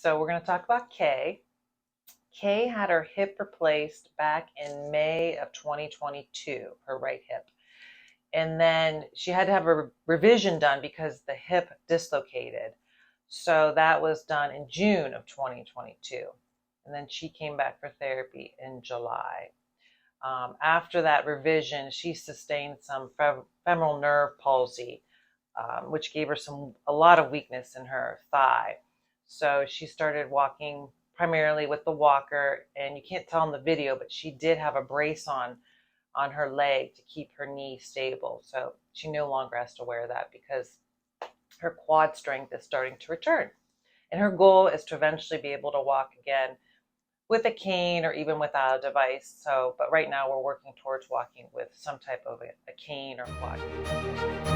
So we're going to talk about Kay. Kay had her hip replaced back in May of 2022, her right hip. And then she had to have a revision done because the hip dislocated. So that was done in June of 2022. And then she came back for therapy in July. After that revision, she sustained some femoral nerve palsy, which gave her a lot of weakness in her thigh. So she started walking primarily with the walker, and you can't tell in the video, but she did have a brace on her leg to keep her knee stable. So she no longer has to wear that because her quad strength is starting to return. And her goal is to eventually be able to walk again with a cane or even without a device. But right now we're working towards walking with some type of a cane or quad cane.